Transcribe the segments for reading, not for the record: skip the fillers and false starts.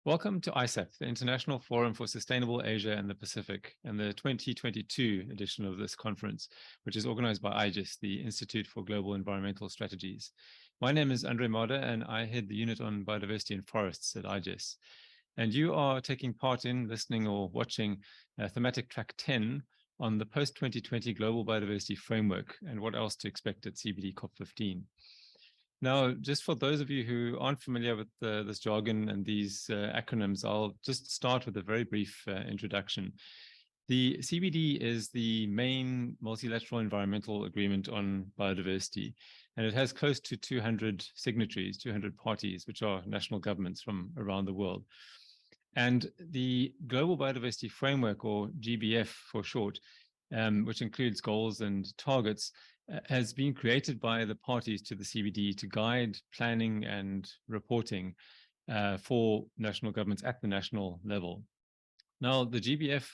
Welcome to ISAP, the International Forum for Sustainable Asia and the Pacific, and the 2022 edition of this conference, which is organized by IGES, the Institute for Global Environmental Strategies. My name is Andre Mada, and I head the unit on biodiversity and forests at IGES. And you are taking part in listening or watching thematic track 10 on the post-2020 Global Biodiversity Framework and what else to expect at CBD COP15. Now, just for those of you who aren't familiar with this jargon and these acronyms, I'll just start with a very brief introduction. The CBD is the main multilateral environmental agreement on biodiversity, and it has close to 200 signatories, 200 parties, which are national governments from around the world. And the Global Biodiversity Framework, or GBF for short, which includes goals and targets, has been created by the parties to the CBD to guide planning and reporting for national governments at the national level. Now, the GBF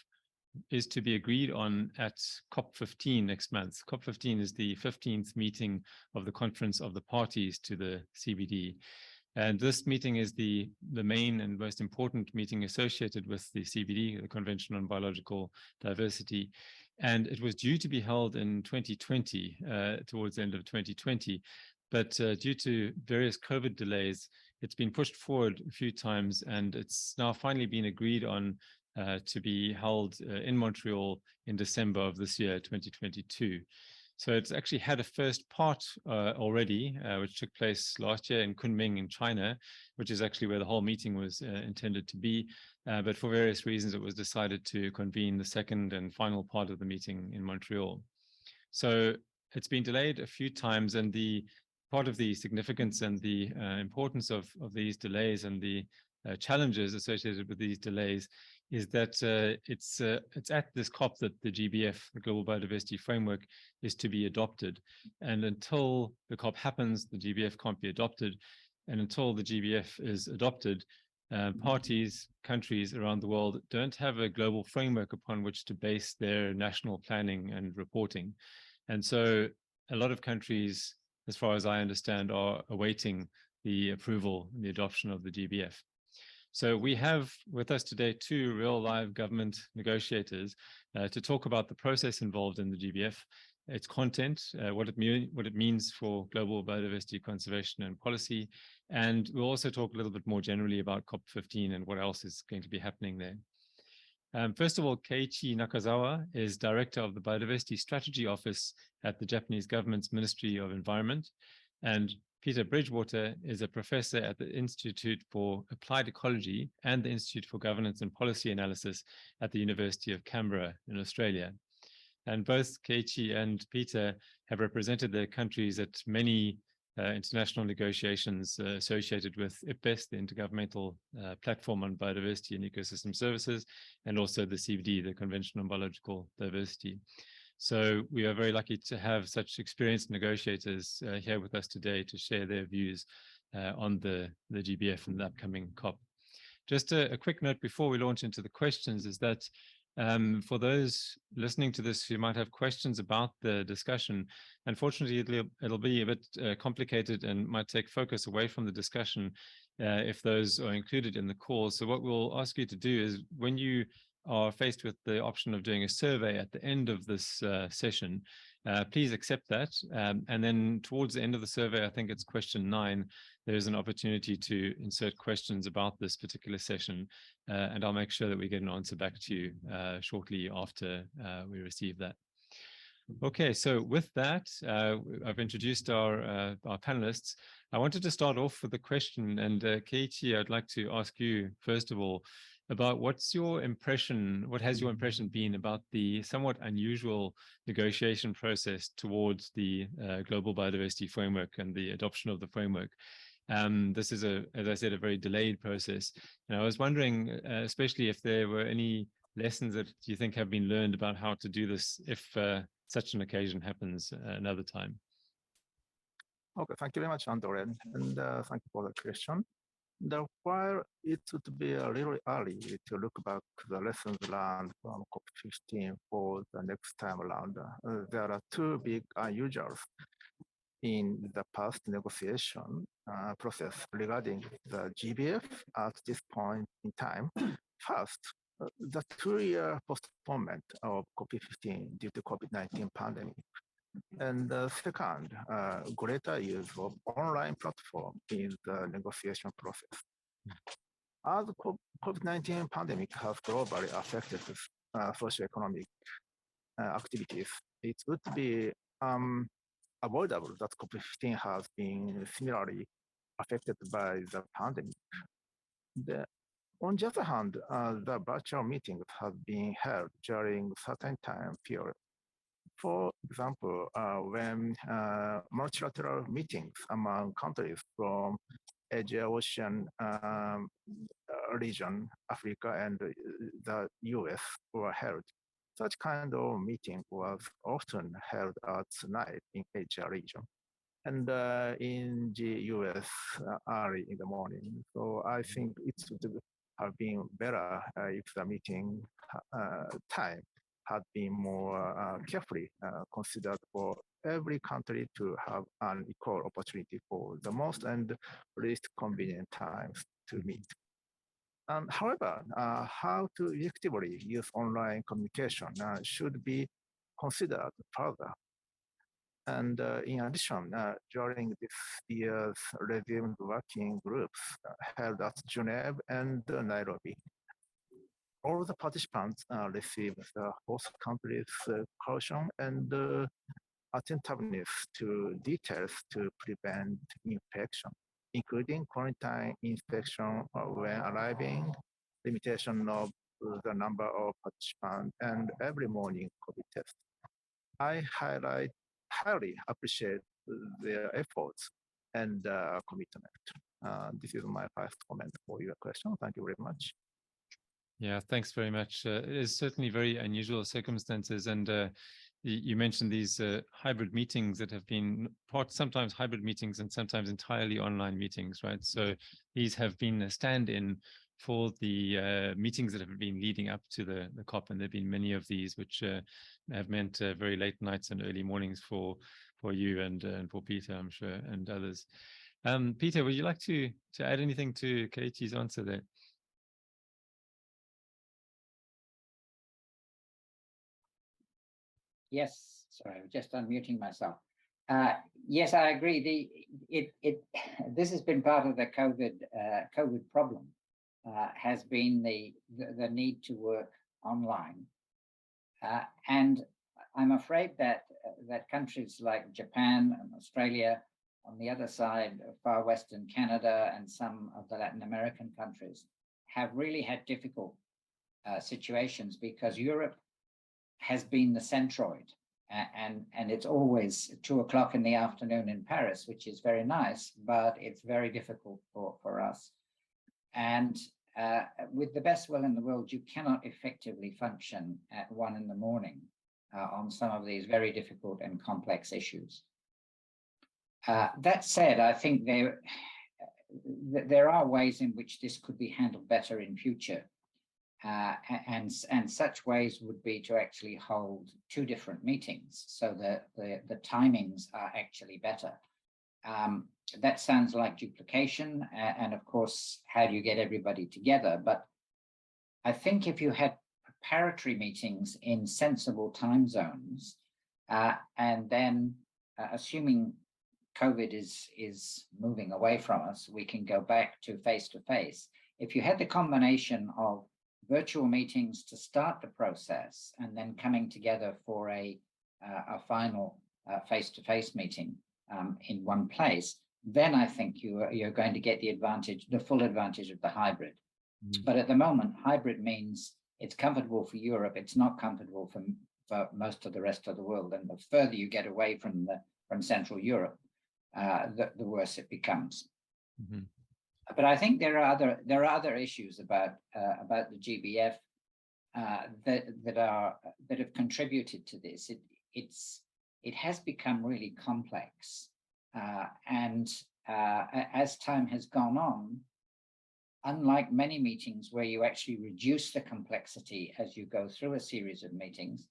is to be agreed on at COP15 next month. COP15 is the 15th meeting of the Conference of the Parties to the CBD. And this meeting is the main and most important meeting associated with the CBD, the Convention on Biological Diversity. And it was due to be held in 2020, towards the end of 2020. But due to various COVID delays, it's been pushed forward a few times, and it's now finally been agreed on to be held in Montreal in December of this year, 2022. So it's actually had a first part already, which took place last year in Kunming in China, which is actually where the whole meeting was intended to be. But for various reasons, it was decided to convene the second and final part of the meeting in Montreal. So it's been delayed a few times, and the part of the significance and the importance of these delays and the challenges associated with these delays is that it's at this COP that the GBF, the Global Biodiversity Framework, is to be adopted. And until the COP happens, the GBF can't be adopted. And until the GBF is adopted, parties, countries around the world don't have a global framework upon which to base their national planning and reporting. And so a lot of countries, as far as I understand, are awaiting the approval and the adoption of the GBF. So we have with us today two real live government negotiators to talk about the process involved in the GBF, its content, what it means for global biodiversity conservation and policy, and we'll also talk a little bit more generally about COP15 and what else is going to be happening there. First of all, Keiichi Nakazawa is Director of the Biodiversity Strategy Office at the Japanese government's Ministry of Environment, and Peter Bridgewater is a professor at the Institute for Applied Ecology and the Institute for Governance and Policy Analysis at the University of Canberra in Australia. And both Keiichi and Peter have represented their countries at many international negotiations associated with IPBES, the Intergovernmental Platform on Biodiversity and Ecosystem Services, and also the CBD, the Convention on Biological Diversity. So we are very lucky to have such experienced negotiators here with us today to share their views on the GBF and the upcoming COP. Just a quick note before we launch into the questions is that for those listening to this who might have questions about the discussion, unfortunately, it'll be a bit complicated and might take focus away from the discussion if those are included in the call. So what we'll ask you to do is when you are faced with the option of doing a survey at the end of this session, please accept that. And then towards the end of the survey, I think it's question 9, there's an opportunity to insert questions about this particular session. And I'll make sure that we get an answer back to you shortly after we receive that. Okay, so with that, I've introduced our panelists. I wanted to start off with a question, and Keiichi, I'd like to ask you, first of all, about what has your impression been about the somewhat unusual negotiation process towards the Global Biodiversity Framework and the adoption of the framework? This is, as I said, a very delayed process. And I was wondering, especially if there were any lessons that you think have been learned about how to do this if such an occasion happens another time. Okay, thank you very much, Andre, and thank you for the question. While it would be a little early to look back the lessons learned from COP15 for the next time around, there are two big unusuals. in the past negotiation process regarding the GBF at this point in time. First, the 2-year postponement of COP15 due to COVID-19 pandemic. And second, greater use of online platform in the negotiation process. As COVID-19 pandemic has globally affected socioeconomic activities, it would be avoidable that COP15 has been similarly affected by the pandemic. On the other hand, the virtual meetings have been held during certain time period. For example, when multilateral meetings among countries from Asia, Ocean region, Africa, and the US were held. Such kind of meeting was often held at night in Asia region and in the US early in the morning. So I think it would have been better if the meeting time had been more carefully considered for every country to have an equal opportunity for the most and least convenient times to meet. However, how to effectively use online communication should be considered further. And in addition, during this year's resumed working groups held at Geneva and Nairobi, all the participants received the host country's caution and attentiveness to details to prevent infection, including quarantine inspection when arriving, limitation of the number of participants, and every morning COVID test. I highly appreciate their efforts and commitment. This is my first comment for your question. Thank you very much. Yeah, thanks very much. It is certainly very unusual circumstances, and you mentioned these hybrid meetings that have been sometimes hybrid meetings and sometimes entirely online meetings, right? So these have been a stand-in for the meetings that have been leading up to the COP, and there have been many of these which have meant very late nights and early mornings for you and for Peter, I'm sure, and others. Peter, would you like to add anything to Keiichi's answer there? Yes, sorry, I was just unmuting myself. Yes, I agree. This has been part of the COVID problem. Has been the need to work online, and I'm afraid that countries like Japan and Australia, on the other side, far western Canada, and some of the Latin American countries have really had difficult situations because Europe has been the centroid, and it's always 2 o'clock in the afternoon in Paris, which is very nice, but it's very difficult for us. And with the best will in the world, you cannot effectively function at 1 in the morning on some of these very difficult and complex issues. That said, I think there are ways in which this could be handled better in future. And such ways would be to actually hold 2 different meetings so that the timings are actually better. That sounds like duplication, and of course, how do you get everybody together? But I think if you had preparatory meetings in sensible time zones, and then assuming COVID is moving away from us, we can go back to face-to-face. If you had the combination of virtual meetings to start the process and then coming together for a final face-to-face meeting in one place, then I think you're going to get the full advantage of the hybrid. Mm-hmm. But at the moment, hybrid means it's comfortable for Europe. It's not comfortable for most of the rest of the world. And the further you get away from Central Europe, the worse it becomes. Mm-hmm. But I think there are other issues about the GBF that have contributed to this. It has become really complex, and as time has gone on, unlike many meetings where you actually reduce the complexity as you go through a series of meetings,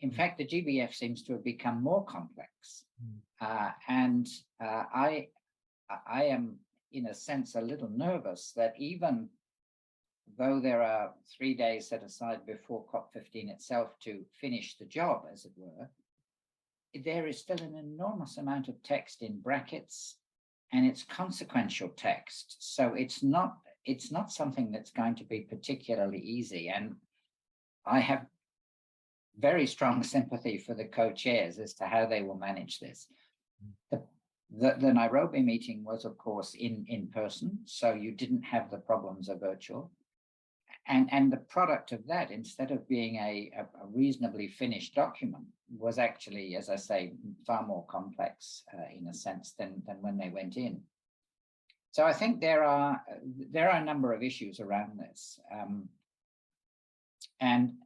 in fact, the GBF seems to have become more complex. I am, in a sense, a little nervous that even though there are 3 days set aside before COP15 itself to finish the job, as it were, there is still an enormous amount of text in brackets, and it's consequential text. So it's not something that's going to be particularly easy. And I have very strong sympathy for the co-chairs as to how they will manage this. The Nairobi meeting was, of course, in person, so you didn't have the problems of virtual. And the product of that, instead of being a reasonably finished document, was actually, as I say, far more complex in a sense than when they went in. So I think there are a number of issues around this. And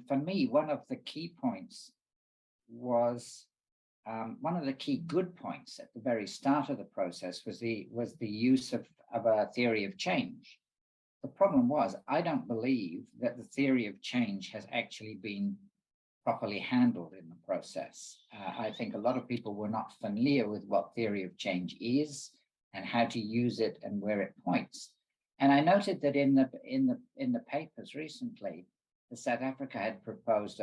for me, one of the key points was, one of the key good points at the very start of the process was the use of a theory of change. The problem was, I don't believe that the theory of change has actually been properly handled in the process. I think a lot of people were not familiar with what theory of change is and how to use it and where it points. And I noted that in the papers recently, South Africa had proposed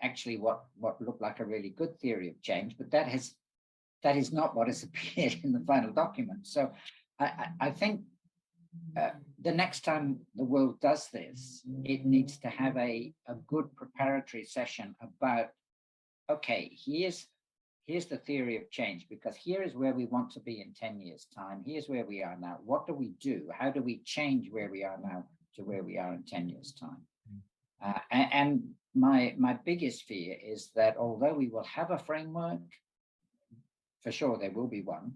actually what looked like a really good theory of change, but that is not what has appeared in the final document. So I think the next time the world does this, it needs to have a good preparatory session about, okay, here's the theory of change, because here is where we want to be in 10 years' time. Here's where we are now. What do we do? How do we change where we are now to where we are in 10 years' time? And my biggest fear is that although we will have a framework, for sure there will be one,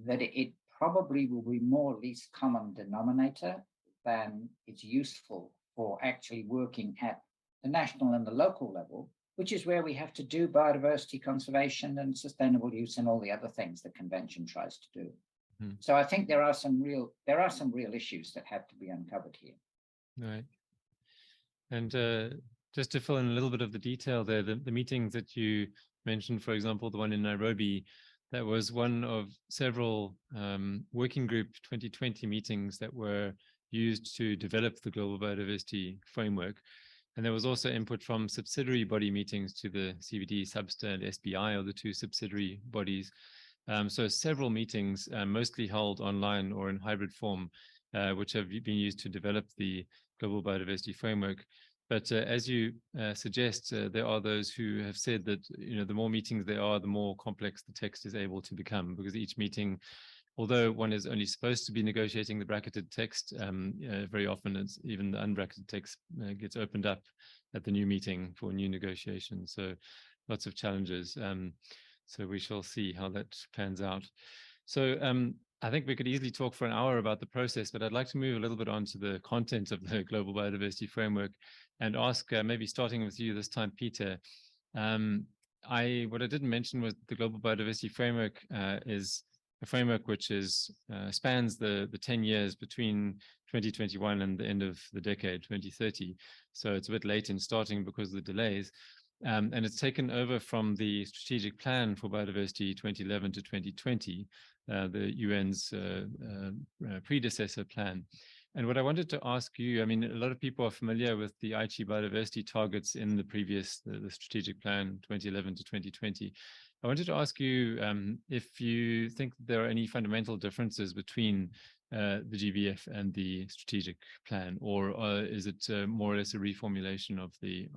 that it probably will be more least common denominator than it's useful for actually working at the national and the local level, which is where we have to do biodiversity conservation and sustainable use and all the other things the convention tries to do. So I think there are some real issues that have to be uncovered here. Right. And just to fill in a little bit of the detail there, the meetings that you mentioned, for example, the one in Nairobi, that was one of several working group 2020 meetings that were used to develop the global biodiversity framework. And there was also input from subsidiary body meetings to the CBD, SBSTA, and SBI, or the two subsidiary bodies. So several meetings, mostly held online or in hybrid form, which have been used to develop the global biodiversity framework. But as you suggest, there are those who have said that, the more meetings there are, the more complex the text is able to become, because each meeting, although one is only supposed to be negotiating the bracketed text, very often it's even the unbracketed text gets opened up at the new meeting for new negotiations. So lots of challenges. So we shall see how that pans out. So I think we could easily talk for an hour about the process, but I'd like to move a little bit on to the content of the Global Biodiversity Framework and ask, maybe starting with you this time, Peter. What I didn't mention was the Global Biodiversity Framework is a framework which spans the 10 years between 2021 and the end of the decade, 2030. So it's a bit late in starting because of the delays. And it's taken over from the Strategic Plan for Biodiversity 2011 to 2020, the UN's predecessor plan. And what I wanted to ask you, I mean, a lot of people are familiar with the Aichi biodiversity targets in the previous, the Strategic Plan 2011 to 2020. I wanted to ask you if you think there are any fundamental differences between the GBF and the Strategic Plan, or is it more or less a reformulation of the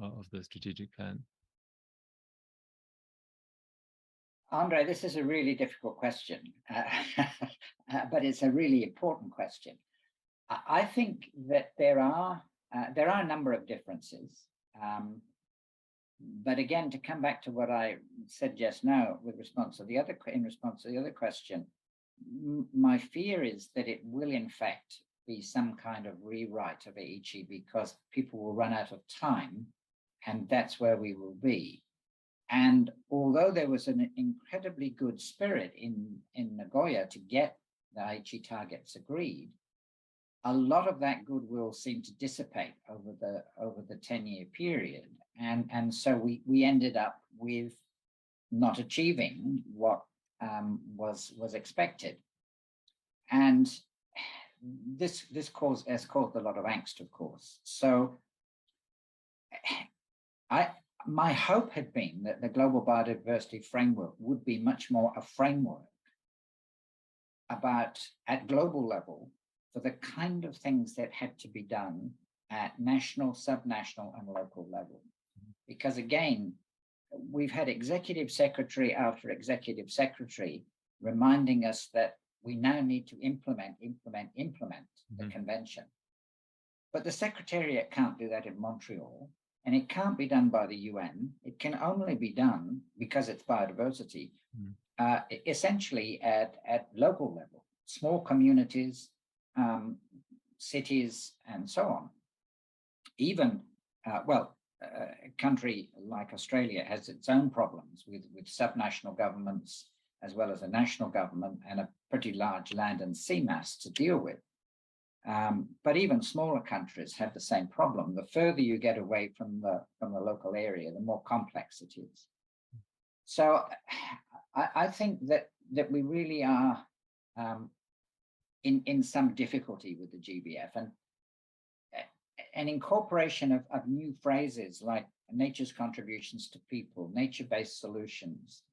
Strategic Plan? Andre, this is a really difficult question, but it's a really important question. I think that there are a number of differences, but again, to come back to what I said just now in response to the other question, my fear is that it will in fact be some kind of rewrite of Aichi, because people will run out of time, and that's where we will be. And although there was an incredibly good spirit in Nagoya to get the Aichi targets agreed, a lot of that goodwill seemed to dissipate over the 10-year period, and so we ended up with not achieving what was expected. And this has caused a lot of angst, of course. So my hope had been that the global biodiversity framework would be much more a framework at global level for the kind of things that had to be done at national, subnational, and local level. Because again, we've had executive secretary after executive secretary reminding us that we now need to implement the convention. But the Secretariat can't do that in Montreal, and it can't be done by the UN. It can only be done, because it's biodiversity, essentially at local level, small communities, cities, and so on. Even, a country like Australia has its own problems with subnational governments, as well as a national government and a pretty large land and sea mass to deal with. But even smaller countries have the same problem. The further you get away from the local area, the more complex it is. So I think that we really are in some difficulty with the GBF, and an incorporation of new phrases like nature's contributions to people, nature-based solutions.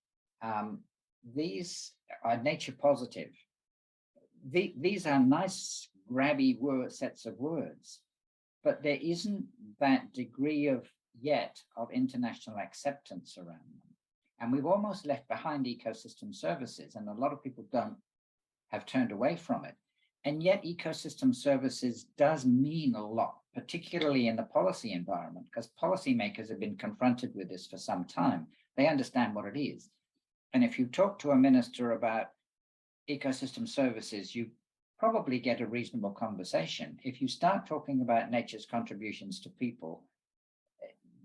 These are nature positive. These are nice, grabby sets of words, but there isn't that degree yet of international acceptance around them. And we've almost left behind ecosystem services, and a lot of people have turned away from it. And yet ecosystem services does mean a lot, particularly in the policy environment, because policymakers have been confronted with this for some time. They understand what it is. And if you talk to a minister about ecosystem services, you probably get a reasonable conversation. If you start talking about nature's contributions to people,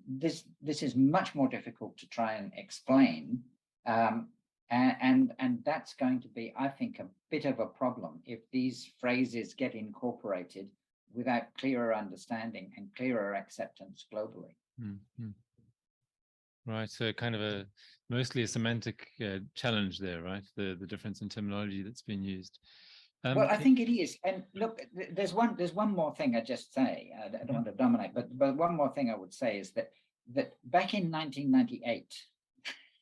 this is much more difficult to try and explain. And that's going to be, I think, a bit of a problem if these phrases get incorporated without clearer understanding and clearer acceptance globally. Mm-hmm. Right, so kind of mostly a semantic challenge there, right? The difference in terminology that's been used. Well, I think it is. And look, there's one more thing I just say. I don't want to dominate, but one more thing I would say is that back in 1998,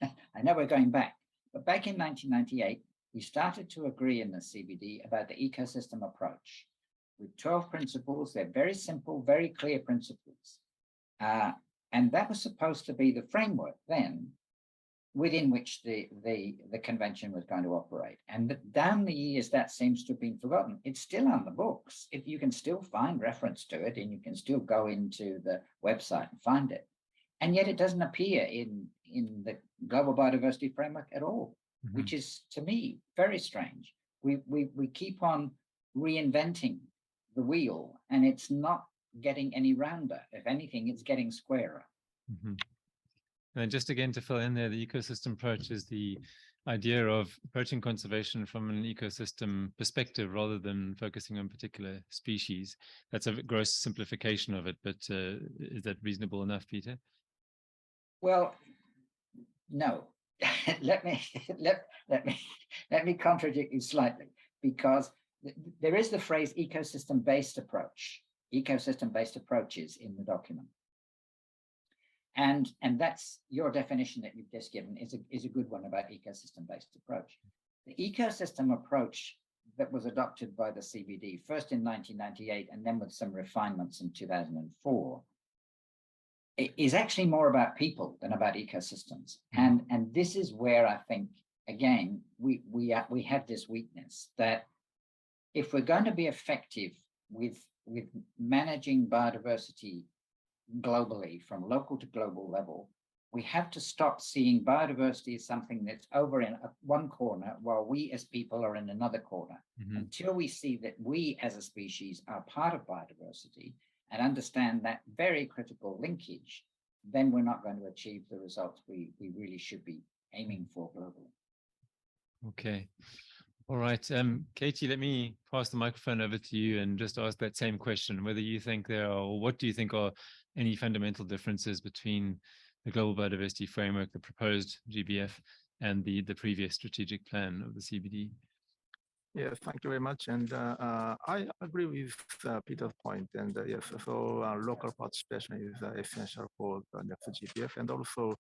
I know we're going back, but back in 1998, we started to agree in the CBD about the ecosystem approach with 12 principles. They're very simple, very clear principles. And that was supposed to be the framework then within which the convention was going to operate. And down the years, that seems to have been forgotten. It's still on the books. You can still find reference to it, and you can still go into the website and find it. And yet it doesn't appear in the Global Biodiversity Framework at all, which is, to me, very strange. We keep on reinventing the wheel, and it's not getting any rounder. If anything, it's getting squarer. And just again to fill in there, the ecosystem approach is the idea of approaching conservation from an ecosystem perspective rather than focusing on particular species. That's a gross simplification of it, but is that reasonable enough, Peter? Well, no. let me contradict you slightly, because there is the phrase ecosystem-based approach, ecosystem-based approaches in the document. And that's your definition that you've just given is a good one about ecosystem-based approach. The ecosystem approach that was adopted by the CBD, first in 1998 and then with some refinements in 2004, is actually more about people than about ecosystems. And this is where I think, again, we have this weakness that if we're going to be effective with managing biodiversity globally from local to global level, we have to stop seeing biodiversity as something that's over in one corner while we as people are in another corner. Until we see that we as a species are part of biodiversity and understand that very critical linkage, then we're not going to achieve the results we really should be aiming for globally. Okay. All right. Katie, let me pass the microphone over to you and just ask that same question, whether you think there are, or what do you think are any fundamental differences between the Global Biodiversity Framework, the proposed GBF, and the previous strategic plan of the CBD. Yes, thank you very much. And I agree with Peter's point. And yes, so local participation is essential for the next GBF, and also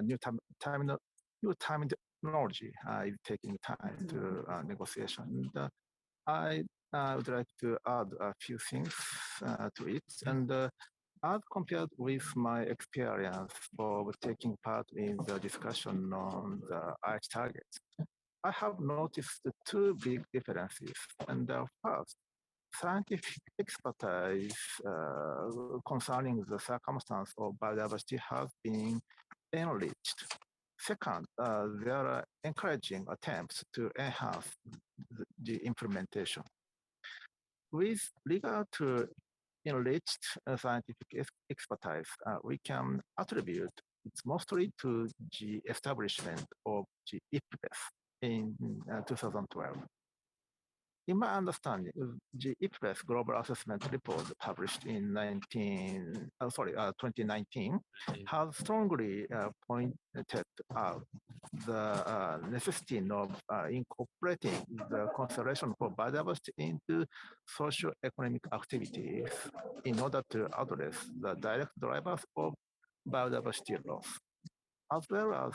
new terminology is taking time to negotiation. And I would like to add a few things to it. And as compared with my experience of taking part in the discussion on the IH targets, I have noticed two big differences. And first, scientific expertise concerning the circumstance of biodiversity has been enriched. Second, there are encouraging attempts to enhance the implementation. With regard to enriched scientific expertise, we can attribute it mostly to the establishment of the IPBES in 2012. In my understanding, the IPBES Global Assessment Report published in 2019 has strongly pointed out the necessity of incorporating the consideration for biodiversity into socio-economic activities in order to address the direct drivers of biodiversity loss, as well as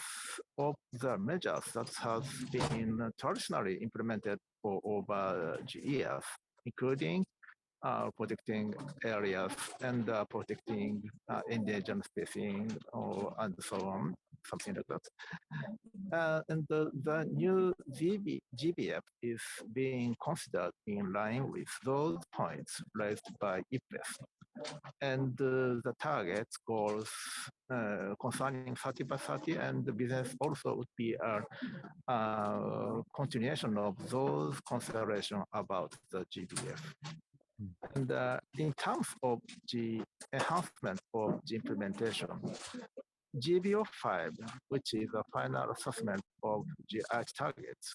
of the measures that have been traditionally implemented for over years, including protecting areas and protecting endangered species and so on, something like that. And the new GBF is being considered in line with those points raised by IPBES. And the targets goals concerning 30 by 30 and the business also would be a continuation of those considerations about the GBF. And in terms of the enhancement of the implementation, GBO5, which is the final assessment of the IH targets,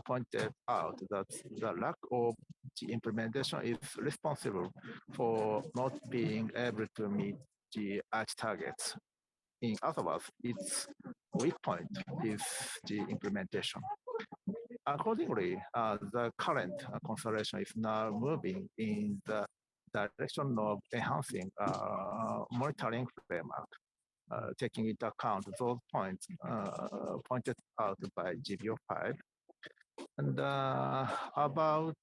pointed out that the lack of the implementation is responsible for not being able to meet the IH targets. In other words, its weak point is the implementation. Accordingly, the current consideration is now moving in the direction of enhancing monitoring framework, taking into account those points pointed out by GBO5. And about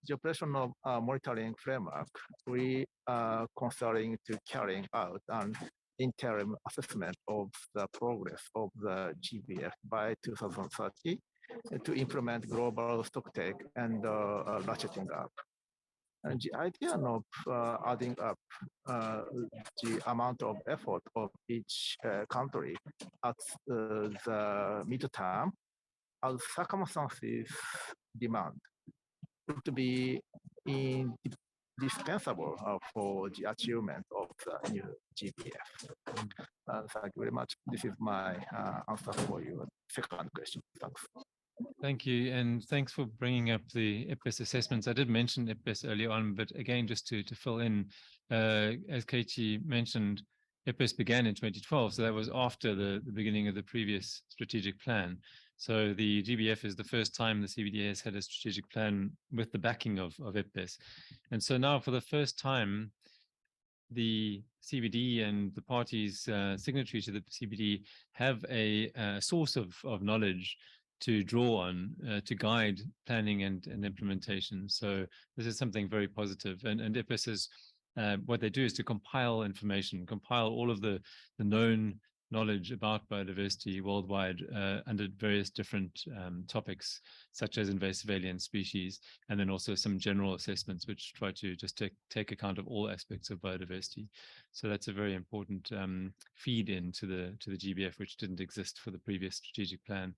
the operation of monitoring framework, we are considering to carrying out an interim assessment of the progress of the GBF by 2030 to implement global stocktake and ratcheting up. And the idea of adding up the amount of effort of each country at the midterm as circumstances demand would be indispensable for the achievement of the new GBF. Thank you very much. This is my answer for your second question. Thanks. Thank you, and thanks for bringing up the IPBES assessments. I did mention IPBES early on, but again, just to fill in, as Keiichi mentioned, IPBES began in 2012, so that was after the beginning of the previous strategic plan. So the GBF is the first time the CBD has had a strategic plan with the backing of IPBES. And so now for the first time, the CBD and the parties signatory to the CBD have a source of knowledge to draw on to guide planning and implementation. So this is something very positive. And IPBES is, what they do is to compile information, compile all of the known knowledge about biodiversity worldwide under various different topics, such as invasive alien species, and then also some general assessments which try to just take account of all aspects of biodiversity. So that's a very important feed into the GBF, which didn't exist for the previous strategic plan.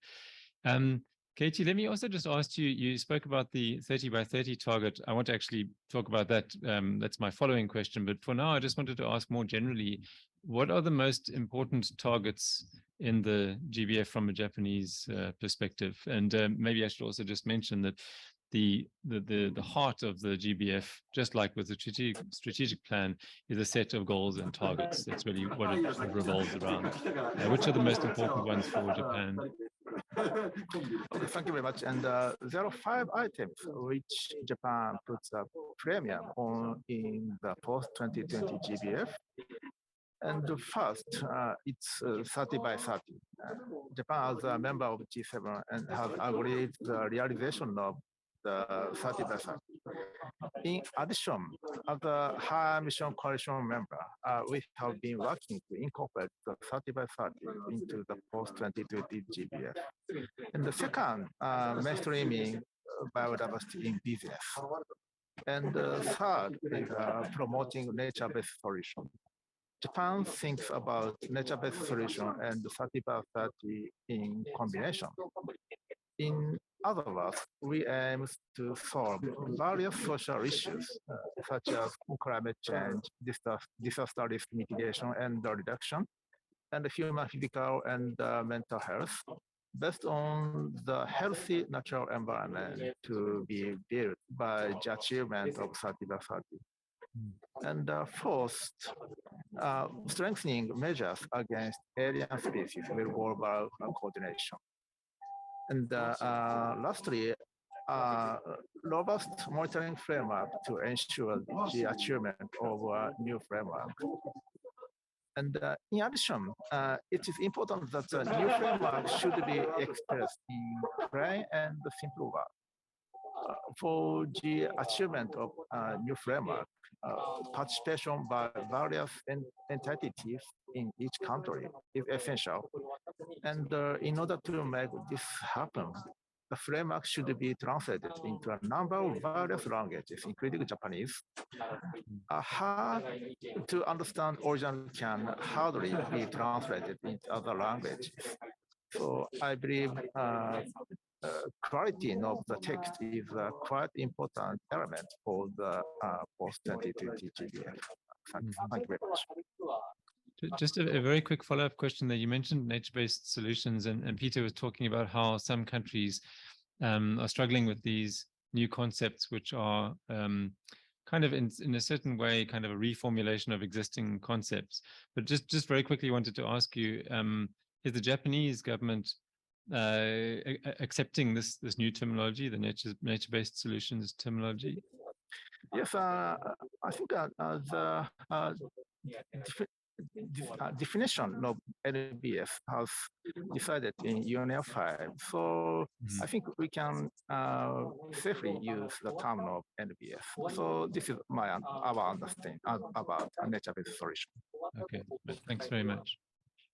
Keiichi, let me also just ask you, you spoke about the 30 by 30 target. I want to actually talk about that. That's my following question. But for now, I just wanted to ask more generally, what are the most important targets in the GBF from a Japanese perspective? And maybe I should also just mention that the heart of the GBF, just like with the strategic plan, is a set of goals and targets. That's really what it revolves around. Which are the most important ones for Japan? Okay, thank you very much. And there are 5 items which Japan puts a premium on in the post-2020 GBF. And first, it's 30 by 30. Japan, as a member of G7, and has agreed the realization of the 30 by 30. In addition, as a high mission coalition member, we have been working to incorporate the 30 by 30 into the post-2020 GBF. And the second, mainstreaming biodiversity in business. And the third is promoting nature-based solutions. Japan thinks about nature-based solution and 30 by 30 in combination. In other words, we aim to solve various social issues such as climate change, disaster risk mitigation and reduction, and human physical and mental health, based on the healthy natural environment to be built by the achievement of 30 by 30. And fourth, strengthening measures against alien species with global coordination. And lastly, robust monitoring framework to ensure the achievement of a new framework. And in addition, it is important that the new framework should be expressed in plain and simple words. For the achievement of a new framework, participation by various entities in each country is essential. And in order to make this happen, the framework should be translated into a number of various languages, including Japanese. Hard to understand original can hardly be translated into other languages. So I believe clarity of the text is a quite important element for the post-2020 GBF. Thank you very much. Just a very quick follow-up question there. You mentioned nature-based solutions, and Peter was talking about how some countries are struggling with these new concepts, which are kind of in a certain way, kind of a reformulation of existing concepts. But just very quickly wanted to ask you, is the Japanese government accepting this new terminology, the nature-based solutions terminology? Yes, I think the definition of NBF has decided in UNF 5. So I think we can safely use the term of NBF. So this is our understanding about a nature-based solution. Okay, thanks very much.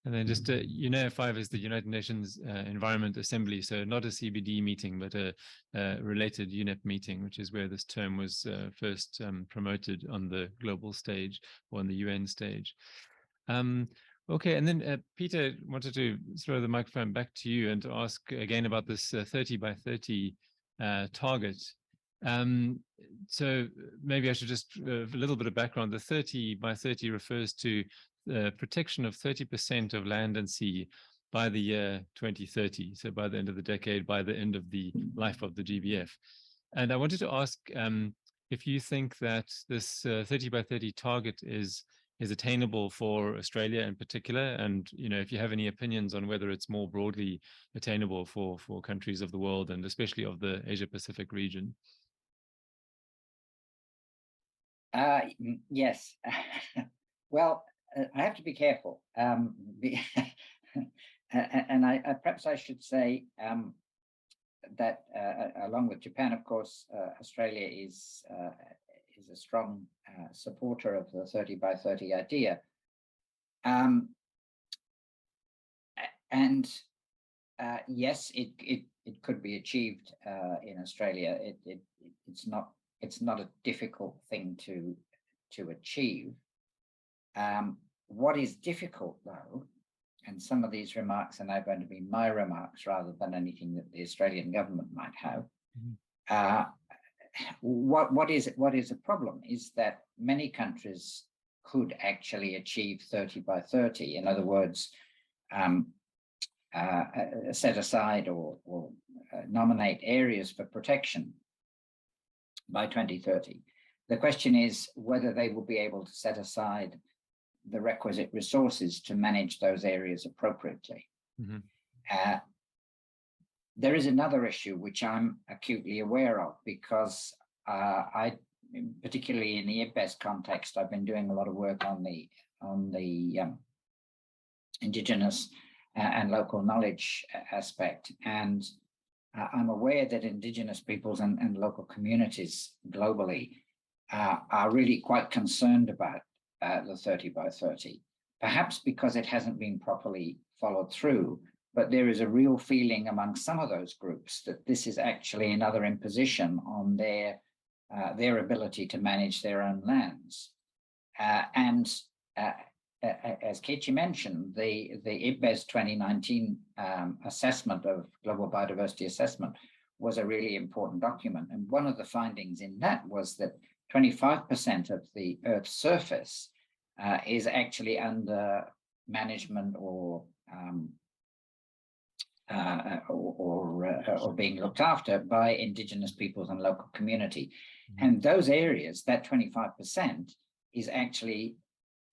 And then just UNEP 5 is the United Nations Environment Assembly, so not a CBD meeting, but a related UNEP meeting, which is where this term was first promoted on the global stage or on the UN stage. Okay, and then Peter, wanted to throw the microphone back to you and to ask again about this 30 by 30 target. So maybe I should just a little bit of background. The 30 by 30 refers to protection of 30% of land and sea by the year 2030. So by the end of the decade, by the end of the life of the GBF. And I wanted to ask if you think that this 30 by 30 target is attainable for Australia in particular, and if you have any opinions on whether it's more broadly attainable for countries of the world and especially of the Asia Pacific region. Yes. Well, I have to be careful, and perhaps I should say that along with Japan, of course, Australia is a strong supporter of the 30 by 30 idea, and yes, it could be achieved in Australia. It's not a difficult thing to achieve. What is difficult, though, and some of these remarks are now going to be my remarks rather than anything that the Australian government might have. What is a problem is that many countries could actually achieve 30 by 30. In other words, set aside or nominate areas for protection by 2030. The question is whether they will be able to set aside the requisite resources to manage those areas appropriately. There is another issue which I'm acutely aware of, because particularly in the IPBES context, I've been doing a lot of work on the indigenous and local knowledge aspect, and I'm aware that indigenous peoples and local communities globally are really quite concerned about the 30 by 30, perhaps because it hasn't been properly followed through. But there is a real feeling among some of those groups that this is actually another imposition on their ability to manage their own lands. As Keiichi mentioned, the IPBES 2019 assessment of global biodiversity assessment was a really important document. And one of the findings in that was that 25% of the Earth's surface is actually under management or being looked after by indigenous peoples and local community. And those areas, that 25%, is actually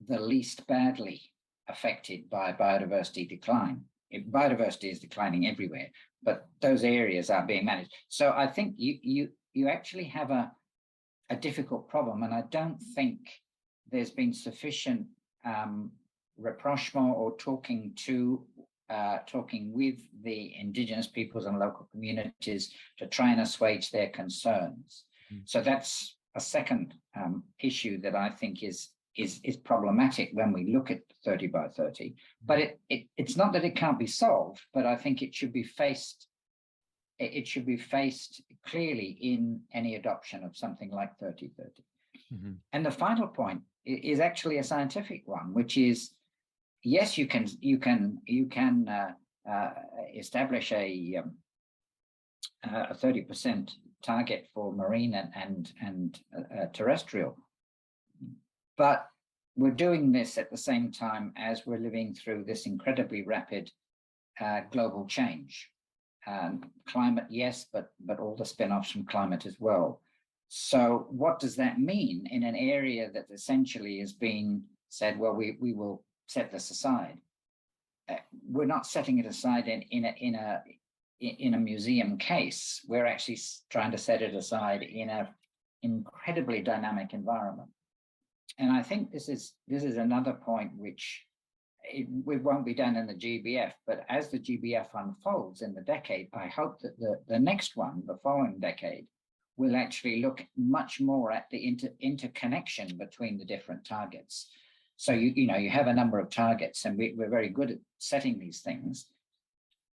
the least badly affected by biodiversity decline. Biodiversity is declining everywhere, but those areas are being managed. So I think you actually have a difficult problem, and I don't think there's been sufficient rapprochement or talking with the indigenous peoples and local communities to try and assuage their concerns. So that's a second issue that I think is problematic when we look at 30 by 30. But it's not that it can't be solved, but I think it should be faced. It should be faced clearly in any adoption of something like 30-30. And the final point is actually a scientific one, which is, yes, you can establish a 30% target for marine and terrestrial, but we're doing this at the same time as we're living through this incredibly rapid global change. Climate, yes, but all the spin-offs from climate as well. So what does that mean in an area that essentially is being said, well, we will set this aside? We're not setting it aside in a museum case. We're actually trying to set it aside in an incredibly dynamic environment. And I think this is another point which it won't be done in the GBF, but as the GBF unfolds in the decade, I hope that the next one, the following decade, will actually look much more at the interconnection between the different targets. So you have a number of targets, and we're very good at setting these things,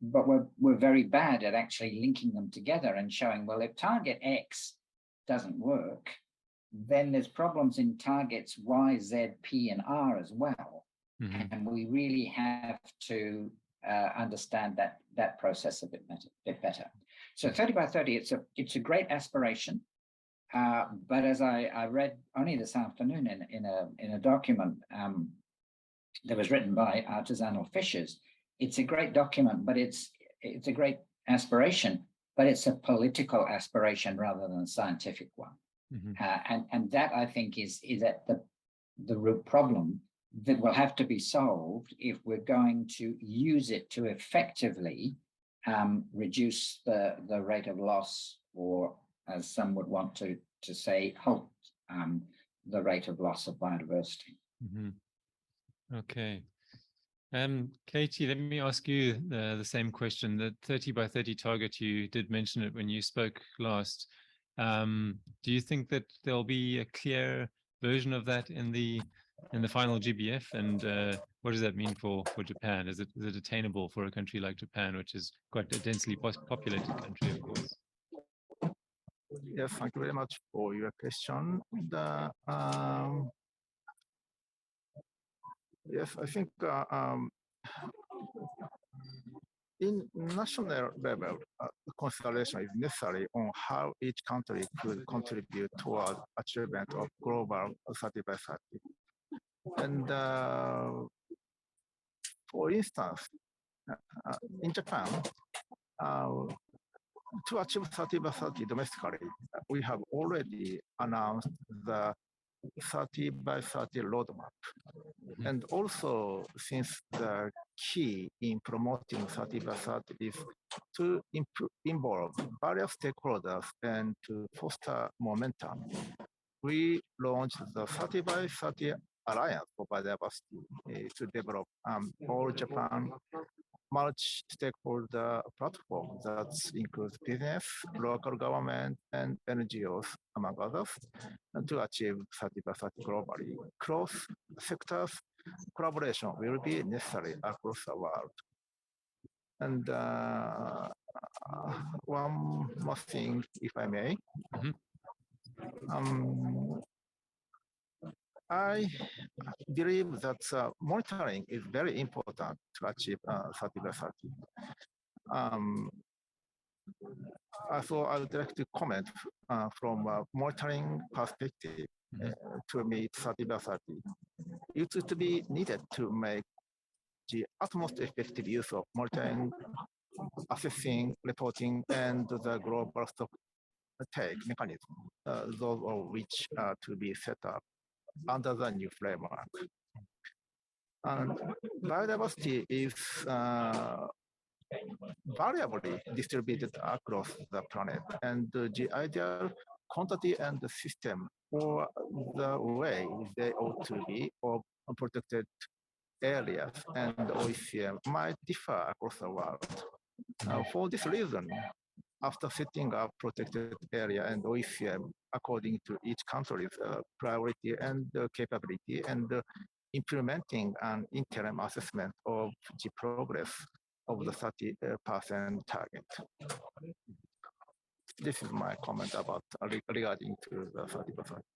but we're very bad at actually linking them together and showing, well, if target X doesn't work, then there's problems in targets Y, Z, P, and R as well. And we really have to understand that process a bit better. So 30 by 30, it's a great aspiration, but as I read only this afternoon in a document that was written by artisanal fishers, it's a great document, but it's a great aspiration, but it's a political aspiration rather than a scientific one. And that, I think, is at the root problem that will have to be solved if we're going to use it to effectively reduce the rate of loss, or as some would want to say, halt the rate of loss of biodiversity. Okay. Keiichi, let me ask you the same question. The 30 by 30 target, you did mention it when you spoke last. Do you think that there'll be a clear version of that in the final GBF, and what does that mean for Japan? Is it attainable for a country like Japan, which is quite a densely populated country, of course? Yes, thank you very much for your question. Yes, I think in national level, consideration is necessary on how each country could contribute toward achievement of global 30 by 30. And for instance, in Japan, to achieve 30 by 30 domestically, we have already announced the 30 by 30 roadmap. And also, since the key in promoting 30 by 30 is to involve various stakeholders and to foster momentum, we launched the 30 by 30 Alliance for Biodiversity to develop all Japan multi-stakeholder platform that includes business, local government, and NGOs, among others, and to achieve 30 by 30 globally. Cross sectors collaboration will be necessary across the world. And one more thing, if I may. I believe that monitoring is very important to achieve 30 by 30. So I would like to comment from a monitoring perspective to meet 30 by 30. It would be needed to make the utmost effective use of monitoring, assessing, reporting, and the global stock take mechanism, those of which are to be set up under the new framework. And biodiversity is variably distributed across the planet, and the ideal quantity and the system or the way they ought to be of protected areas and OECM might differ across the world. For this reason, after setting up protected area and OECM according to each country's priority and capability, and implementing an interim assessment of the progress of the 30% target. This is my comment about regarding to the 30%.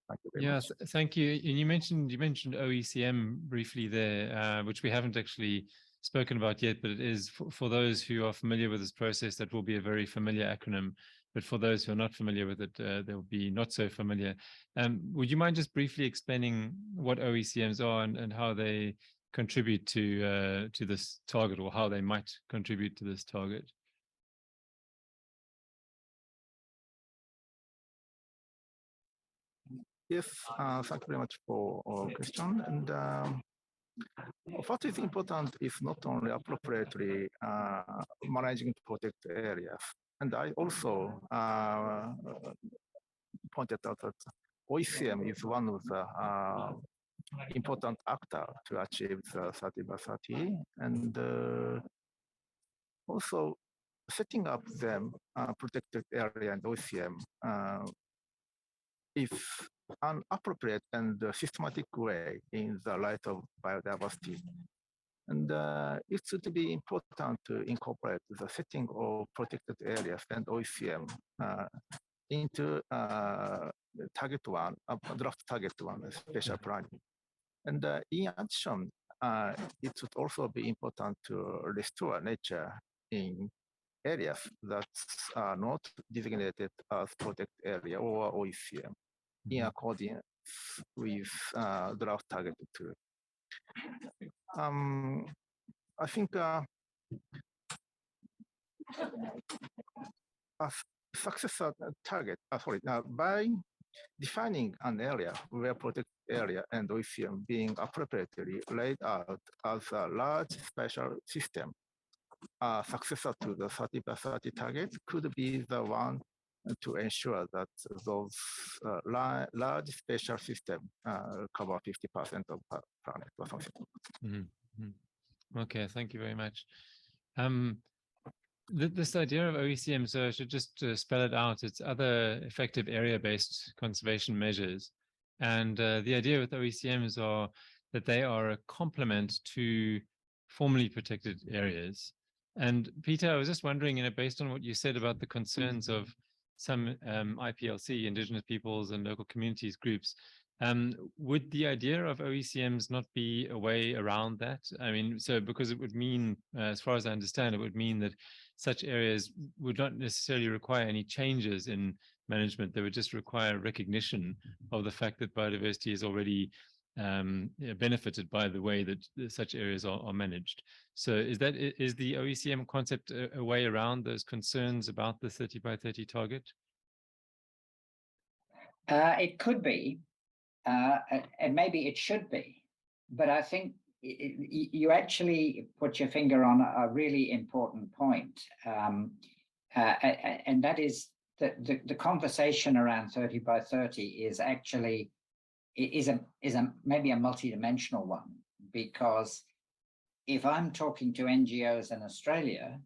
Thank you very much. Thank you. And you mentioned OECM briefly there, which we haven't actually spoken about yet, but it is for those who are familiar with this process, that will be a very familiar acronym. But for those who are not familiar with it, they'll be not so familiar. Would you mind just briefly explaining what OECMs are and how they contribute to this target, or how they might contribute to this target? Yes, thank you very much for your question. And what is important is not only appropriately managing protected areas, and I also pointed out that OECM is one of the important actors to achieve the 30 by 30, and also setting up them protected area and OECM is an appropriate and systematic way in the light of biodiversity. And it should be important to incorporate the setting of protected areas and OECM into target one, draft target one, special planning. And in addition, it should also be important to restore nature in areas that are not designated as protected area or OECM in accordance with draft target 2. I think a successor target, by defining an area where protected area and OECM being appropriately laid out as a large spatial system, a successor to the 30 by 30 target could be the one to ensure that those large spatial systems cover 50% of the planet or something. Okay, thank you very much. This idea of OECM, so I should just spell it out. It's other effective area-based conservation measures. And the idea with OECMs are that they are a complement to formally protected areas. And Peter, I was just wondering, based on what you said about the concerns of some IPLC, Indigenous Peoples and Local Communities groups, would the idea of OECMs not be a way around that? I mean, so because it would mean, as far as I understand, it would mean that such areas would not necessarily require any changes in management. They would just require recognition of the fact that biodiversity is already benefited by the way that such areas are managed. So is the OECM concept a way around those concerns about the 30 by 30 target? It could be, and maybe it should be, but I think you actually put your finger on a really important point, and that is that the conversation around 30 by 30 is actually maybe a multidimensional one, because if I'm talking to NGOs in Australia,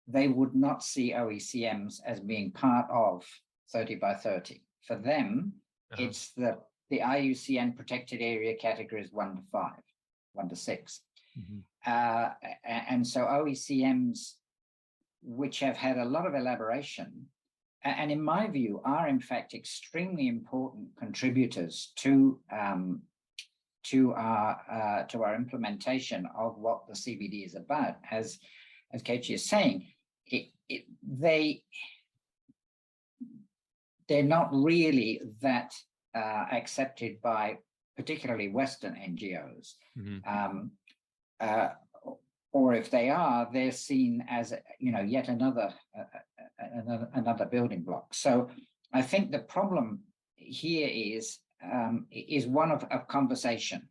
they would not see OECMs as being part of 30 by 30. For them, it's the IUCN protected area categories 1 to 5, 1 to 6. And so OECMs, which have had a lot of elaboration, and in my view, are in fact extremely important contributors to our implementation of what the CBD is about. As Keiichi is saying, they're not really that accepted by particularly Western NGOs. Or if they are, they're seen as yet another building block. So I think the problem here is one of conversation.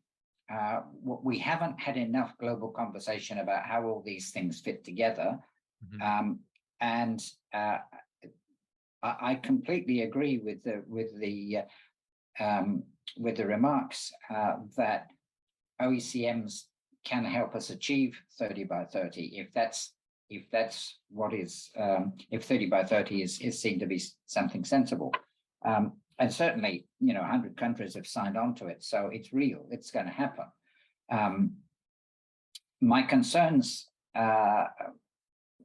We haven't had enough global conversation about how all these things fit together, and I completely agree with the remarks that OECMs can help us achieve 30 by 30 if that's what is if 30 by 30 is seen to be something sensible. And certainly, 100 countries have signed on to it, so it's real, it's going to happen. My concerns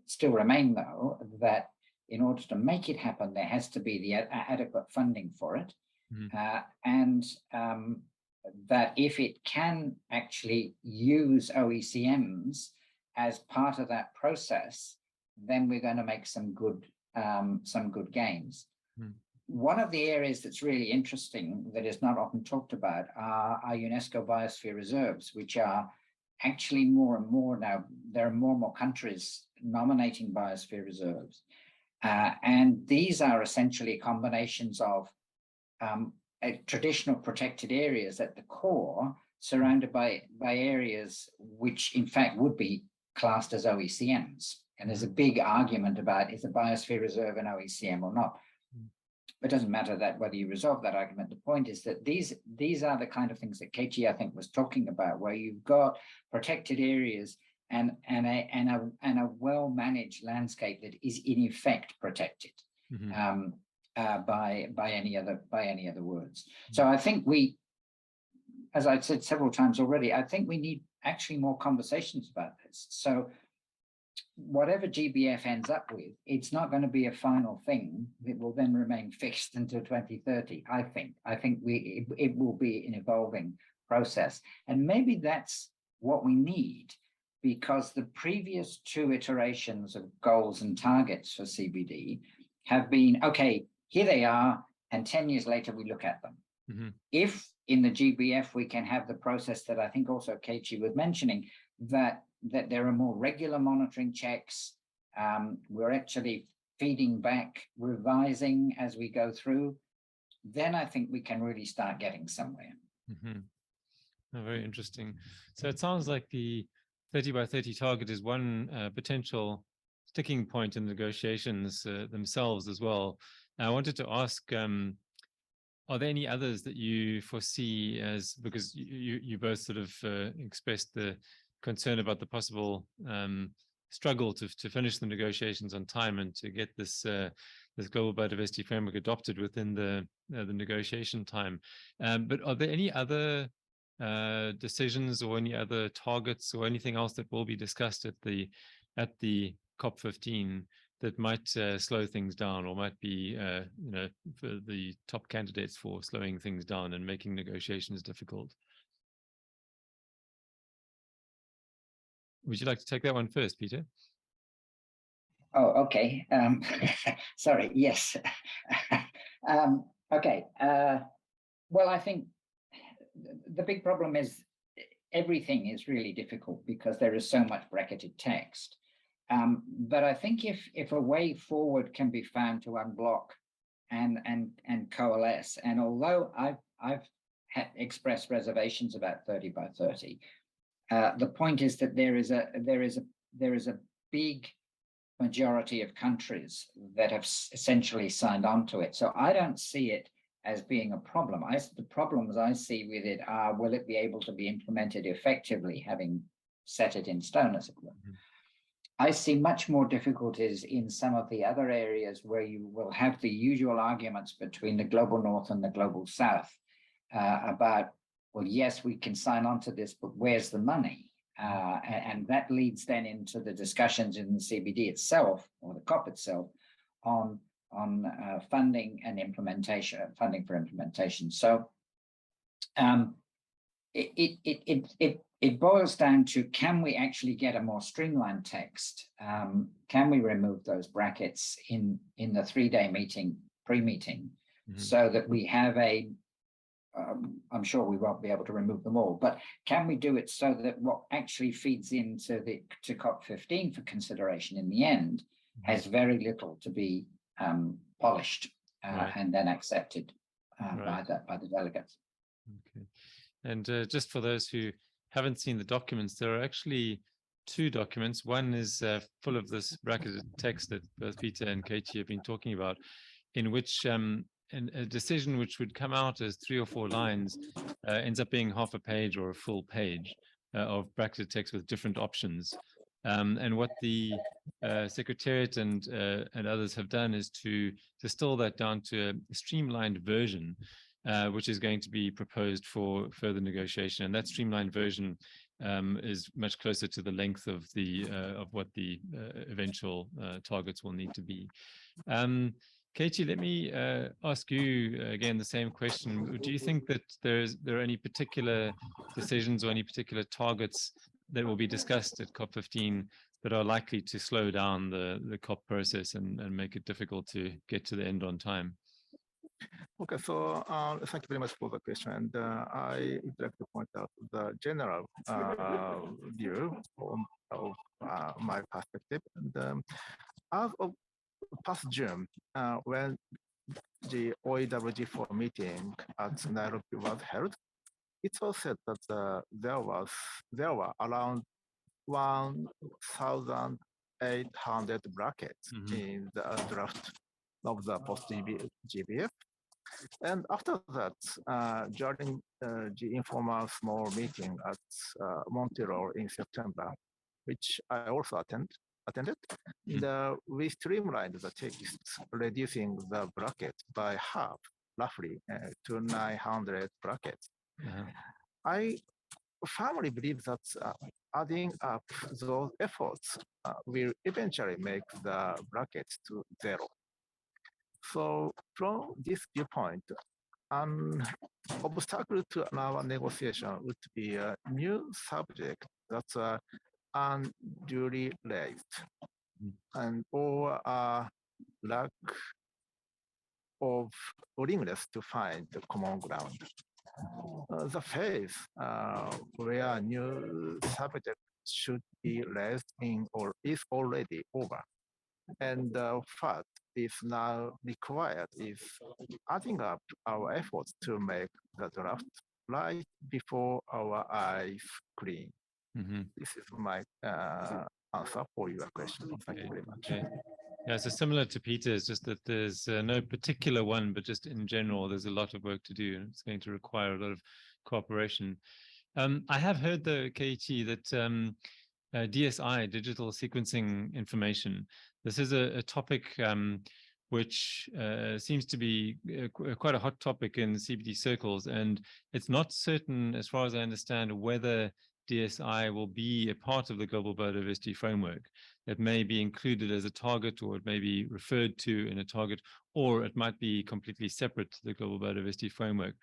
still remain, though, that in order to make it happen, there has to be the adequate funding for it. And that if it can actually use OECMs as part of that process, then we're going to make some good gains. One of the areas that's really interesting that is not often talked about are UNESCO biosphere reserves, which are actually more and more now. There are more and more countries nominating biosphere reserves. And these are essentially combinations of traditional protected areas at the core, surrounded by areas which in fact would be classed as OECMs. And there's a big argument about, is a biosphere reserve an OECM or not? It doesn't matter that whether you resolve that argument. The point is that these are the kind of things that Keiichi, I think, was talking about, where you've got protected areas and a well-managed landscape that is in effect protected by any other words. So I think we, as I've said several times already, I think we need actually more conversations about this. So whatever GBF ends up with, it's not going to be a final thing that will then remain fixed until 2030. I think it will be an evolving process, and maybe that's what we need, because the previous 2 iterations of goals and targets for CBD have been, okay, here they are, and 10 years later we look at them. If in the GBF we can have the process that I think also Keiichi was mentioning, that there are more regular monitoring checks, we're actually feeding back, revising as we go through, then I think we can really start getting somewhere. Very interesting. So it sounds like the 30 by 30 target is one potential sticking point in negotiations themselves as well. I wanted to ask, are there any others that you foresee as, because you both sort of expressed the concern about the possible struggle to finish the negotiations on time and to get this global biodiversity framework adopted within the negotiation time. But are there any other decisions or any other targets or anything else that will be discussed at the COP15 that might slow things down, or might be for the top candidates for slowing things down and making negotiations difficult? Would you like to take that one first, Peter? Oh, okay. Sorry. Yes. Okay. Well, I think the big problem is everything is really difficult because there is so much bracketed text. But I think if a way forward can be found to unblock and coalesce, and although I've expressed reservations about 30 by 30, the point is that there is a big majority of countries that have essentially signed on to it. So I don't see it as being a problem. The problems I see with it are, will it be able to be implemented effectively, having set it in stone, as it were? Mm-hmm. I see much more difficulties in some of the other areas where you will have the usual arguments between the global north and the global south about, well, yes, we can sign on to this, but where's the money? And that leads then into the discussions in the CBD itself, or the COP itself, on funding and implementation, funding for implementation. So it boils down to, can we actually get a more streamlined text? Can we remove those brackets in the 3-day meeting, pre-meeting, mm-hmm. so that we have I'm sure we won't be able to remove them all, but can we do it so that what actually feeds into to COP15 for consideration in the end mm-hmm. has very little to be polished right. and then accepted right. by the delegates. Okay. And just for those who haven't seen the documents, there are actually 2 documents. One is full of this bracketed text that both Peter and Katie have been talking about, in which a decision which would come out as 3 or 4 lines ends up being half a page or a full page of bracketed text with different options. And what the Secretariat and others have done is to distill that down to a streamlined version, which is going to be proposed for further negotiation. And that streamlined version is much closer to the length of what the eventual targets will need to be. Katie, let me ask you again the same question. Do you think that there are any particular decisions or any particular targets that will be discussed at COP15 that are likely to slow down the COP process and make it difficult to get to the end on time? Okay, so thank you very much for the question. And I would like to point out the general view of my perspective. And as of past June, when the OEWG4 meeting at Nairobi was held, it was said that there were around 1,800 brackets mm-hmm. in the draft of the post-GBF. And after that, during the informal small meeting at Montreal in September, which I also attended, we streamlined the text, reducing the bracket by half, roughly, to 900 brackets. Uh-huh. I firmly believe that adding up those efforts will eventually make the brackets to 0. So from this viewpoint, an obstacle to our negotiation would be a new subject that's unduly raised, and or a lack of willingness to find the common ground. The phase where a new subject should be raised in or is already over. And the fact is now required is adding up our efforts to make the draft right before our eyes clean. Mm-hmm. This is my answer for your question. Thank you very much. Okay. Yeah, so similar to Peter's, just that there's no particular one, but just in general, there's a lot of work to do, and it's going to require a lot of cooperation. I have heard, though, KT, that DSI, digital sequencing information, this is a topic which seems to be quite a hot topic in CBD circles, and it's not certain, as far as I understand, whether DSI will be a part of the Global Biodiversity Framework. It may be included as a target, or it may be referred to in a target, or it might be completely separate to the Global Biodiversity Framework,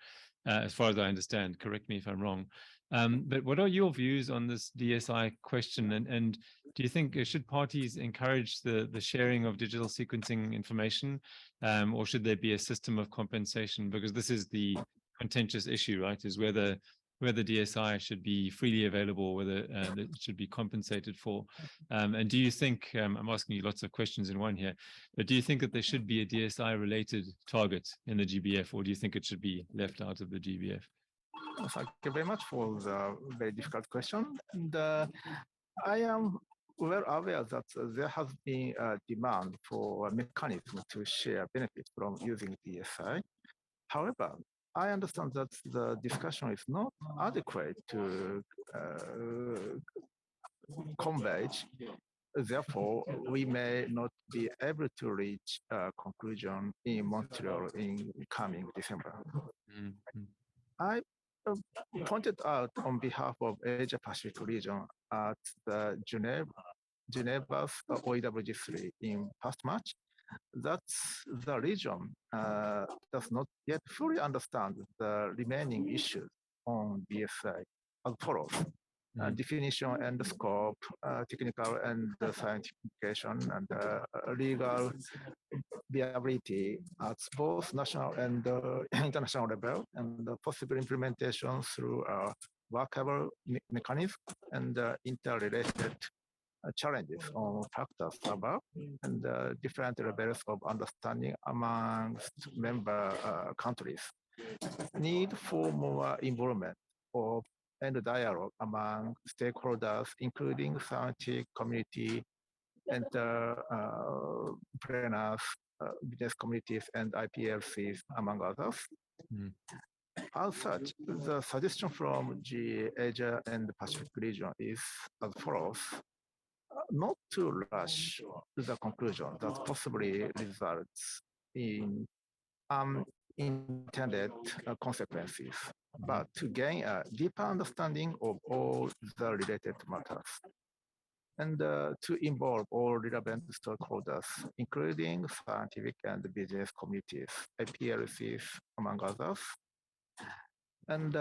as far as I understand. Correct me if I'm wrong. But what are your views on this DSI question? And do you think should parties encourage the sharing of digital sequencing information, or should there be a system of compensation? Because this is the contentious issue, right? Is whether DSI should be freely available, whether it should be compensated for. And do you think, I'm asking you lots of questions in one here, but do you think that there should be a DSI related target in the GBF, or do you think it should be left out of the GBF? Thank you very much for the very difficult question. And, I am well aware that there has been a demand for a mechanism to share benefits from using DSI. However, I understand that the discussion is not adequate to converge. Therefore, we may not be able to reach a conclusion in Montreal in coming December. Mm-hmm. I pointed out on behalf of Asia Pacific region at the Geneva's OEWG3 in past March that the region does not yet fully understand the remaining issues on DSI as follows. Definition and scope, technical and scientific implication, and legal viability at both national and international level, and possible implementation through a workable mechanism, and interrelated challenges on factors above, and different levels of understanding amongst member countries. Need for more involvement of and dialogue among stakeholders, including scientific community, entrepreneurs, business communities, and IPLCs, among others. As such, the suggestion from the Asia and the Pacific region is as follows: not to rush the conclusion that possibly results in unintended consequences, but to gain a deeper understanding of all the related matters, and to involve all relevant stakeholders, including scientific and business communities, IPLCs, among others. And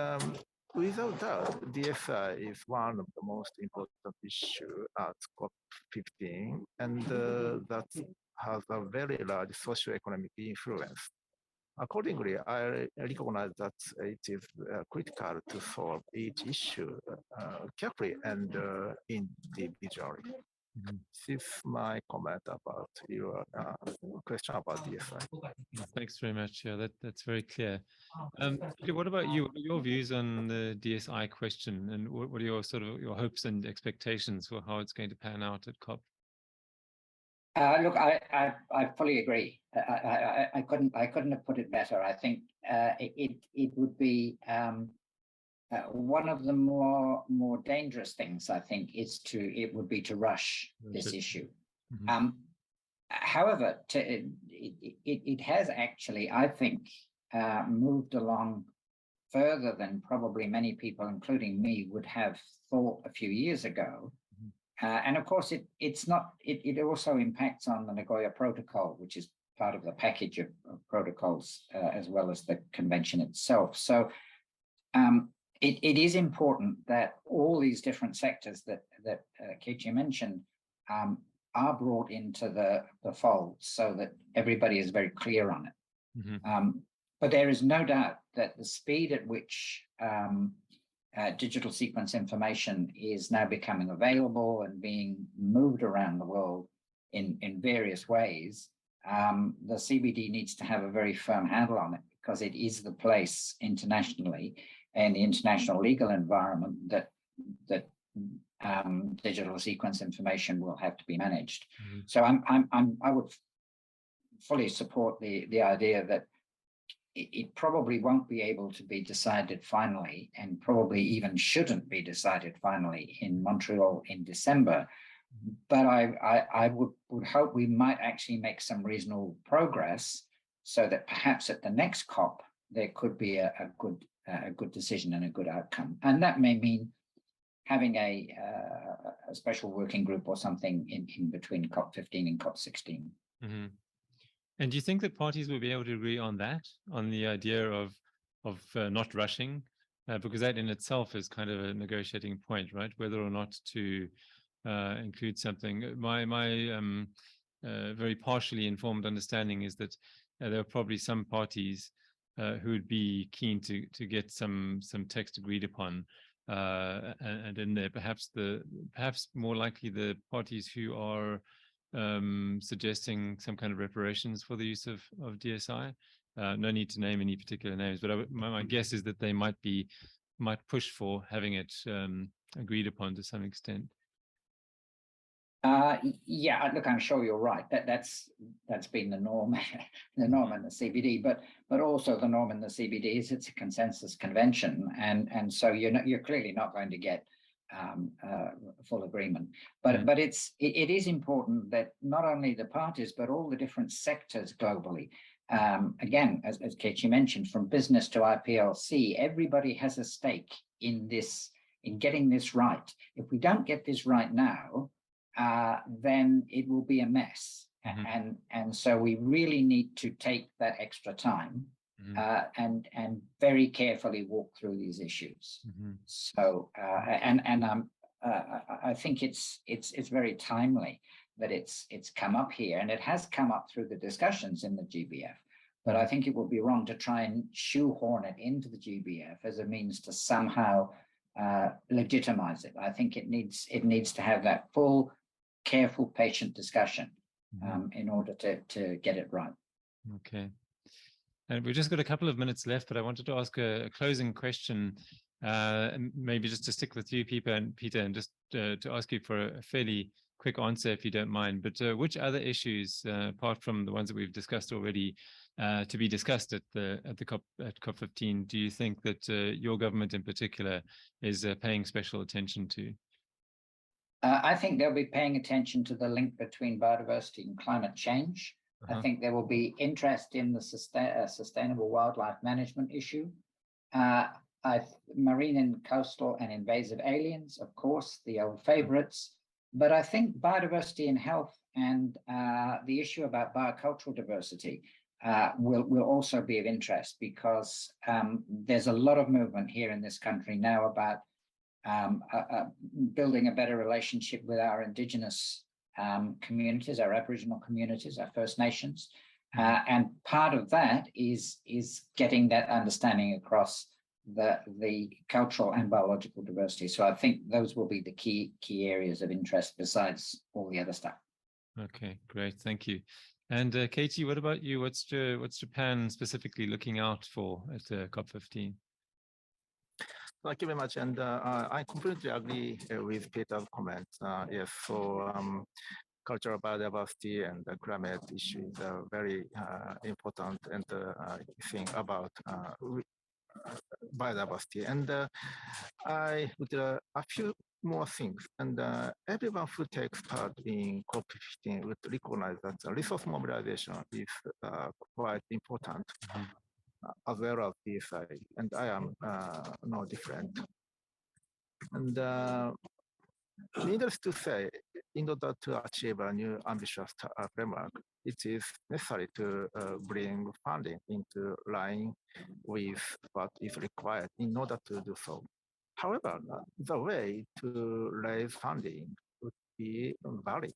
without doubt, DSI is one of the most important issues at COP15, and that has a very large socio-economic influence. Accordingly, I recognize that it is critical to solve each issue carefully and individually. This is my comment about your question about DSI. Thanks very much. Yeah, that's very clear. What about you? What are your views on the DSI question, and what are your your hopes and expectations for how it's going to pan out at COP? Look, I fully agree. I couldn't have put it better. I think it would be one of the more dangerous things. I think it would be to rush this issue. However, it has actually, I think, moved along further than probably many people, including me, would have thought a few years ago. And of course, it also impacts on the Nagoya Protocol, which is part of the package of protocols, as well as the convention itself. So it is important that all these different sectors that Keiichi mentioned are brought into the fold so that everybody is very clear on it. But there is no doubt that the speed at which digital sequence information is now becoming available and being moved around the world in various ways, the CBD needs to have a very firm handle on it, because it is the place internationally and the international legal environment that digital sequence information will have to be managed. So I would fully support the idea that it probably won't be able to be decided finally, and probably even shouldn't be decided finally in Montreal in December. But I would hope we might actually make some reasonable progress, so that perhaps at the next COP there could be a good decision and a good outcome. And that may mean having a special working group or something in between COP15 and COP16. And do you think that parties will be able to agree on that, on the idea of not rushing, because that in itself is kind of a negotiating point, right? Whether or not to include something. My very partially informed understanding is that there are probably some parties who would be keen to get some text agreed upon, and in there perhaps more likely the parties who are suggesting some kind of reparations for the use of DSI. No need to name any particular names, but my guess is that they might push for having it agreed upon to some extent. Yeah, look, I'm sure you're right. That's been the norm, the norm in the CBD, but also the norm in the CBD is it's a consensus convention, and so you're clearly not going to get full agreement. But it is important that not only the parties but all the different sectors globally. Again, as Keiichi mentioned, from business to IPLC, everybody has a stake in this, in getting this right. If we don't get this right now, then it will be a mess. Mm-hmm. And so we really need to take that extra time, mm-hmm. And very carefully walk through these issues. Mm-hmm. So I think it's very timely that it's come up here, and it has come up through the discussions in the GBF. But I think it would be wrong to try and shoehorn it into the GBF as a means to somehow legitimize it. I think it needs to have that full, careful, patient discussion in order to get it right. Okay. And we've just got a couple of minutes left, but I wanted to ask a closing question, and maybe just to stick with you, Peter, and just to ask you for a fairly quick answer, if you don't mind. But which other issues, apart from the ones that we've discussed already, to be discussed at COP15, do you think that your government in particular is paying special attention to? I think they'll be paying attention to the link between biodiversity and climate change. I think there will be interest in the sustainable wildlife management issue. Marine and coastal and invasive aliens, of course, the old favorites. But I think biodiversity and health and the issue about biocultural diversity will also be of interest, because there's a lot of movement here in this country now about building a better relationship with our Indigenous communities, our Aboriginal communities, our First Nations. And part of that is getting that understanding across the cultural and biological diversity. So I think those will be the key areas of interest besides all the other stuff. Okay, great, thank you. And Keiichi, what about you? What's Japan specifically looking out for at COP15? Thank you very much. And I completely agree with Peter's comments. Yes, so cultural biodiversity and the climate issue is very important and thing about biodiversity. And I would a few more things. And everyone who takes part in COP15 would recognize that resource mobilization is quite important. As well as DSI, and I am no different. And needless to say, in order to achieve a new ambitious framework, it is necessary to bring funding into line with what is required in order to do so. However, the way to raise funding would be varied.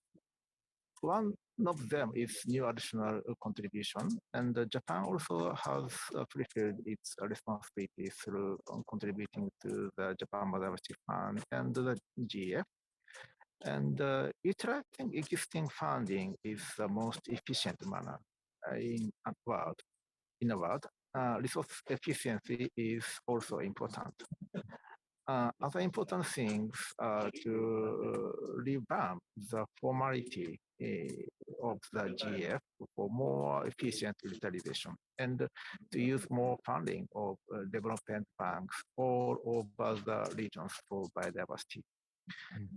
One of them is new additional contribution, and Japan also has fulfilled its responsibility through contributing to the Japan Biodiversity Fund and the GF. And utilizing existing funding is the most efficient manner in the world. Resource efficiency is also important. Other important things are to revamp the formality of the GF for more efficient utilization, and to use more funding of development banks all over the regions for biodiversity.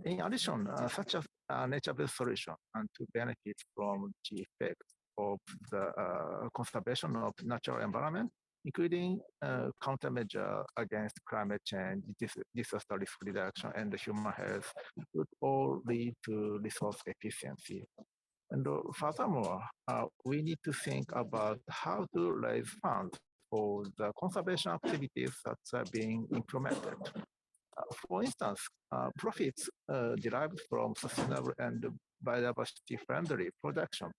In addition, such as nature-based solution and to benefit from the effects of the conservation of natural environment, including countermeasure against climate change, disaster risk reduction, and human health, would all lead to resource efficiency. And furthermore, we need to think about how to raise funds for the conservation activities that are being implemented. For instance, profits derived from sustainable and biodiversity-friendly production,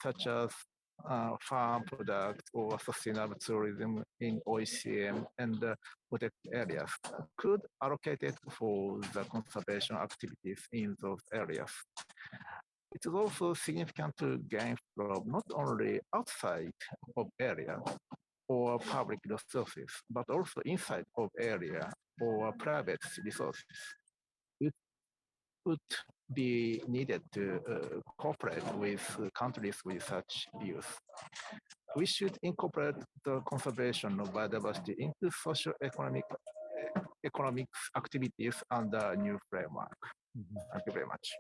such as farm product or sustainable tourism in OECM and protect areas could allocate it for the conservation activities in those areas. It is also significant to gain from not only outside of area or public resources, but also inside of area or private resources. It would be needed to cooperate with countries with such views. We should incorporate the conservation of biodiversity into socio-economic activities under a new framework. Thank you very much.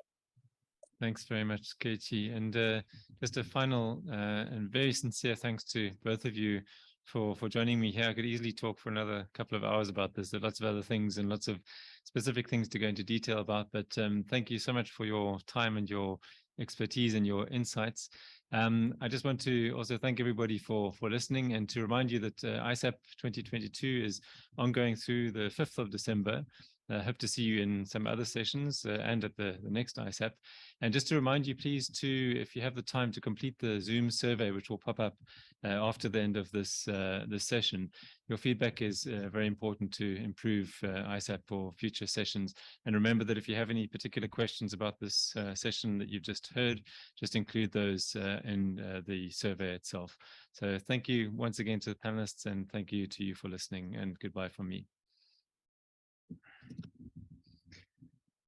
Thanks very much, Keiichi. And just a final and very sincere thanks to both of you for joining me here. I could easily talk for another couple of hours about this. There are lots of other things and lots of specific things to go into detail about, but thank you so much for your time and your expertise and your insights. I just want to also thank everybody for listening and to remind you that ISAP 2022 is ongoing through the 5th of December. I hope to see you in some other sessions and at the next ISAP. And just to remind you, please, if you have the time to complete the Zoom survey, which will pop up after the end of this session. Your feedback is very important to improve ISAP for future sessions. And remember that if you have any particular questions about this session that you've just heard, just include those in the survey itself. So thank you once again to the panelists, and thank you to you for listening, and goodbye from me.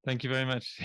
Thank you very much.